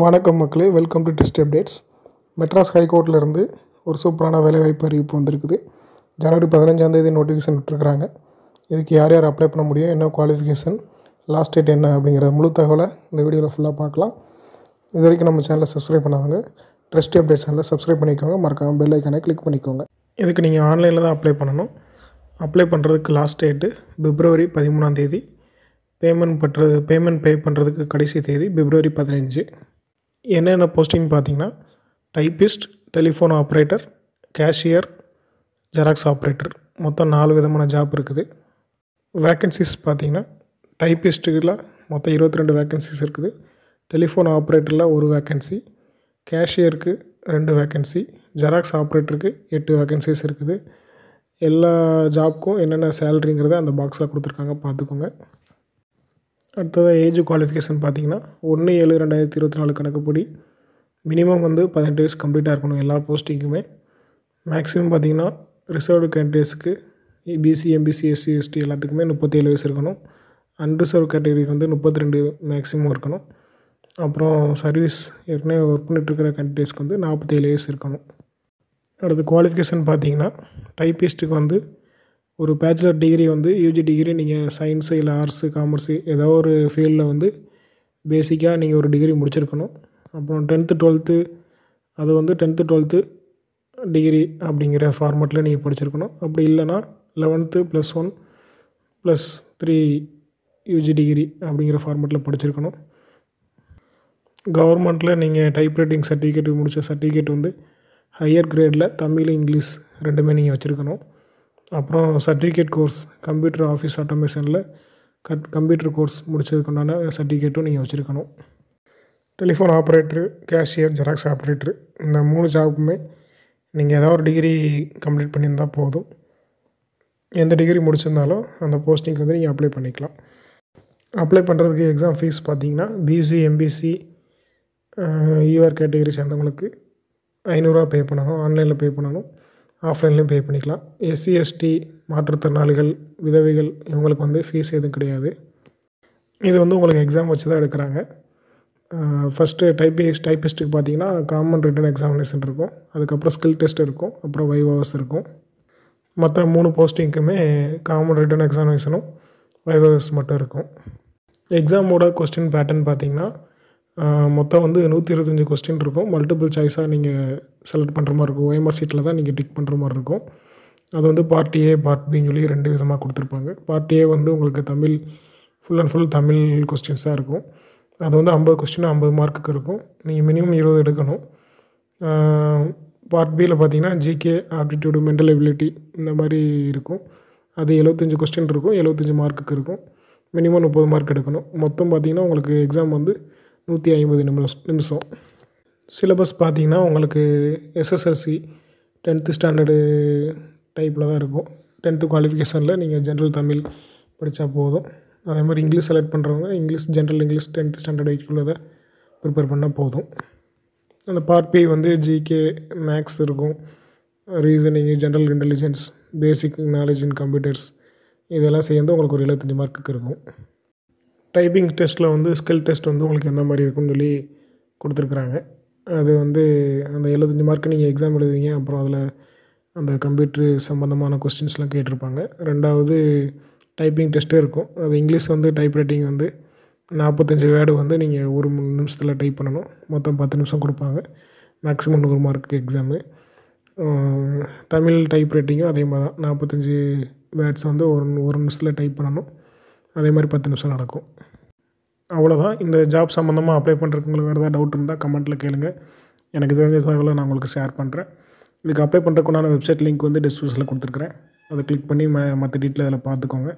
வணக்கம் மக்களே, welcome to test updates. Madras ஹைகோர்ட்லேருந்து ஒரு சூப்பரான வேலைவாய்ப்பு அறிவிப்பு வந்திருக்குது. ஜனவரி 15 நோட்டிஃபிகேஷன் விட்டுருக்குறாங்க. இதுக்கு யார் யார் அப்ளை பண்ண முடியும், என்ன குவாலிஃபிகேஷன், லாஸ்ட் டேட் என்ன அப்படிங்கிற முழு தகவலை இந்த வீடியோவில் ஃபுல்லாக பார்க்கலாம். இது வரைக்கும் நம்ம சேனலை சப்ஸ்கிரைப் பண்ணாதவங்க டெஸ்ட் அப்டேட்ஸ் சேனலை சப்ஸ்கிரைப் பண்ணிக்கோங்க. மறக்காமல் பெல் ஐக்கானை கிளிக் பண்ணிக்கோங்க. இதுக்கு நீங்கள் ஆன்லைனில் தான் அப்ளை பண்ணணும். அப்ளை பண்ணுறதுக்கு லாஸ்ட் டேட்டு பிப்ரவரி 13. பேமெண்ட் பே பண்ணுறதுக்கு கடைசி தேதி பிப்ரவரி 15. என்னென்ன போஸ்டிங் பார்த்தீங்கன்னா, typist, telephone operator, cashier, xerox operator, மொத்தம் 4 விதமான ஜாப் இருக்குது. வேக்கன்சிஸ் பார்த்தீங்கன்னா, டைப்பிஸ்ட்டுகளில் மொத்தம் 22 வேக்கன்சிஸ் இருக்குது. டெலிஃபோன் ஆப்ரேட்டரில் 1 வேக்கன்சி, கேஷியருக்கு 2 வேக்கன்சி, ஜெராக்ஸ் ஆப்ரேட்டருக்கு 8 வேக்கன்சிஸ் இருக்குது. எல்லா ஜாப்க்கும் என்னென்ன சேலரிங்கிறத அந்த பாக்ஸில் கொடுத்துருக்காங்க, பார்த்துக்கோங்க. அடுத்தது ஏஜ் குவாலிஃபிகேஷன் பார்த்தீங்கன்னா, 1/7/2024 கணக்குப்படி மினிமம் 18 வயசு கம்ப்ளீட்டாக இருக்கணும் எல்லா போஸ்டிங்குமே. மேக்ஸிமம் பார்த்தீங்கன்னா, ரிசர்வ்டு கேண்டிடேட்ஸுக்கு பிசி, எம்பிசி, எஸ்சி, எஸ்டி எல்லாத்துக்குமே 37 வயசு இருக்கணும். அன்ரிசர்வ் கேட்டகரிக்கு 32 மேக்ஸிமம் இருக்கணும். அப்புறம் சர்வீஸ் ஏற்கனவே ஒர்க் பண்ணிட்டுருக்கிற கேண்டிடேட்ஸ்க்கு 47 வயசு இருக்கணும். அடுத்து குவாலிஃபிகேஷன் பார்த்தீங்கன்னா, டைப்பிஸ்ட்டுக்கு ஒரு பேச்சுலர் டிகிரி யூஜி டிகிரி நீங்கள் சயின்ஸு இல்லை ஆர்ட்ஸு, காமர்ஸு ஏதோ ஒரு ஃபீல்டில் பேசிக்காக நீங்கள் ஒரு டிகிரி முடிச்சிருக்கணும். அப்புறம் 10th 12th அது 10th 12th டிகிரி அப்படிங்கிற ஃபார்மேட்டில் நீங்கள் படிச்சிருக்கணும். அப்படி இல்லைனா 11th +1 +3 யூஜி டிகிரி அப்படிங்கிற ஃபார்மேட்டில் படிச்சிருக்கணும். கவர்மெண்ட்டில் நீங்கள் டைப்ரைட்டிங் சர்டிஃபிகேட் முடித்த சர்டிஃபிகேட் ஹையர் கிரேடில் தமிழ், இங்கிலீஷ் 2மே நீங்கள் வச்சுருக்கணும். அப்புறம் சர்டிஃபிகேட் கோர்ஸ் கம்ப்யூட்டர் ஆஃபீஸ் ஆட்டோமேஷனில் கம்ப்யூட்டர் கோர்ஸ் முடித்ததுக்குண்டான சர்டிஃபிகேட்டும் நீங்கள் வச்சுருக்கணும். Telephone operator, cashier, Xerox operator இந்த 3 ஜாப்புமே நீங்கள் ஏதாவது ஒரு டிகிரி கம்ப்ளீட் பண்ணியிருந்தால் போதும். எந்த டிகிரி முடிச்சிருந்தாலும் அந்த போஸ்டிங்க்கு நீங்கள் அப்ளை பண்ணிக்கலாம். அப்ளை பண்ணுறதுக்கு எக்ஸாம் ஃபீஸ் பார்த்தீங்கன்னா, பிசி, எம்பிசி, யூஆர் கேட்டகரி சேர்ந்தவங்களுக்கு 500 ரூபா பே பண்ணணும். ஆன்லைனில் பே பண்ணணும், ஆஃப்லைன்லேயும் பே பண்ணிக்கலாம். எஸ்சி, எஸ்டி, மாற்றுத்திறனாளிகள், விதவைகள் இவங்களுக்கு ஃபீஸ் எதுவும் கிடையாது. இது உங்களுக்கு எக்ஸாம் வச்சு தான் எடுக்கிறாங்க. ஃபஸ்ட்டு டைப்பிஸ்ட்டுக்கு பார்த்தீங்கன்னா, காமன் ரிட்டன் எக்ஸாமினேஷன் இருக்கும். அதுக்கப்புறம் ஸ்கில் டெஸ்ட் இருக்கும். அப்புறம் வைவாஸ் இருக்கும். மற்ற 3 போஸ்டிங்க்குமே காமன் ரிட்டன் எக்ஸாமினேஷனும் வைவாஸ் மட்டும் இருக்கும். எக்ஸாமோட கொஸ்டின் பேட்டர்ன் பார்த்தீங்கன்னா, மொத்தம் 125 கொஸ்டின் இருக்கும். மல்டிபிள் சாய்ஸாக நீங்கள் செலக்ட் பண்ணுற மாதிரி இருக்கும். OMR சீட்டில் தான் நீங்கள் டிக் பண்ணுற மாதிரி இருக்கும். அது பார்ட் ஏ, பார்ட் பின்னு சொல்லி 2 விதமாக கொடுத்துருப்பாங்க. பார்ட் ஏ உங்களுக்கு Tamil, full and full Tamil கொஸ்டின்ஸாக இருக்கும். அது 50 கொஸ்டின் 50 மார்க்குக்கு இருக்கும். நீங்கள் மினிமம் 20 எடுக்கணும். பார்ட் பியில் பார்த்தீங்கன்னா, ஜிகே, ஆப்டிடியூடு, மென்டல் எபிலிட்டி இந்த மாதிரி இருக்கும். அது 75 கொஸ்டின் இருக்கும். 75 மார்க்குக்கு இருக்கும். மினிமம் 30 மார்க் எடுக்கணும். மொத்தம் பார்த்தீங்கன்னா, உங்களுக்கு எக்ஸாம் 150 நிமிஷம். சிலபஸ் பார்த்தீங்கன்னா, உங்களுக்கு எஸ்எஸ்எல்சி 10th ஸ்டாண்டர்டு டைப்பில் தான் இருக்கும். 10th குவாலிஃபிகேஷனில் நீங்கள் ஜென்ரல் தமிழ் படித்தா போதும். அதே மாதிரி இங்கிலீஷ் செலக்ட் பண்ணுறவங்க ஜென்ரல் இங்கிலீஷ் 10th ஸ்டாண்டர்ட் வைக்குள்ளதை ப்ரிப்பேர் பண்ணால் போதும். அந்த பார்ட் பி ஜிகே, மேக்ஸ் இருக்கும், reasoning, general intelligence, basic knowledge in computers இதெல்லாம் சேர்ந்து உங்களுக்கு ஒரு 75 மார்க்குக்கு இருக்கும். டைப்பிங் டெஸ்ட்டில் ஸ்கில் டெஸ்ட் உங்களுக்கு எந்த மாதிரி இருக்குன்னு சொல்லி கொடுத்துருக்குறாங்க. அது அந்த 75 மார்க்கு நீங்கள் எக்ஸாம் எழுதுவீங்க. அப்புறம் அதில் அந்த கம்ப்யூட்ரு சம்மந்தமான கொஸ்டின்ஸ்லாம் கேட்டிருப்பாங்க. 2வது டைப்பிங் டெஸ்ட்டே இருக்கும். அது இங்கிலீஷ் டைப் ரைட்டிங் 45 வேர்டு நீங்கள் 1 நிமிஷத்தில் டைப் பண்ணணும். மொத்தம் 10 நிமிஷம் கொடுப்பாங்க. மேக்ஸிமம் 100 மார்க்கு எக்ஸாமு. தமிழ் டைப் ரைட்டிங்கும் அதே மாதிரி தான். 45 வேர்ட்ஸ் 1 நிமிஷத்தில் டைப் பண்ணணும். அதே மாதிரி 10 நிமிஷம் நடக்கும். அவ்வளோதான். இந்த ஜாப் சம்மந்தமாக அப்ளை பண்ணுறதுக்கு உங்களுக்கு வேறு ஏதாவது டவுட் இருந்தால் கமெண்ட்டில் கேளுங்க. எனக்கு தெரிஞ்ச தகவலை நான் உங்களுக்கு ஷேர் பண்ணுறேன். இதுக்கு அப்ளை பண்ணுறதுக்குண்டான வெப்சைட் லிங்க் டிஸ்கிரிப்ஷனில் கொடுத்துருக்குறேன். அதை கிளிக் பண்ணி மற்ற டீட்டெயில் அதில் பார்த்துக்கோங்க.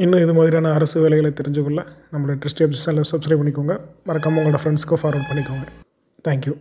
இன்னும் இது மாதிரியான அரசு வேலைகளை தெரிஞ்சுக்கொள்ள நம்மளோட டெஸ்ட் அப்டேட்ஸ் சேனலை சப்ஸ்கிரைப் பண்ணிக்கோங்க. மறக்காமல் உங்களோட ஃப்ரெண்ட்ஸ்க்கும் ஃபார்வர்ட் பண்ணிக்கோங்க. தேங்க்யூ.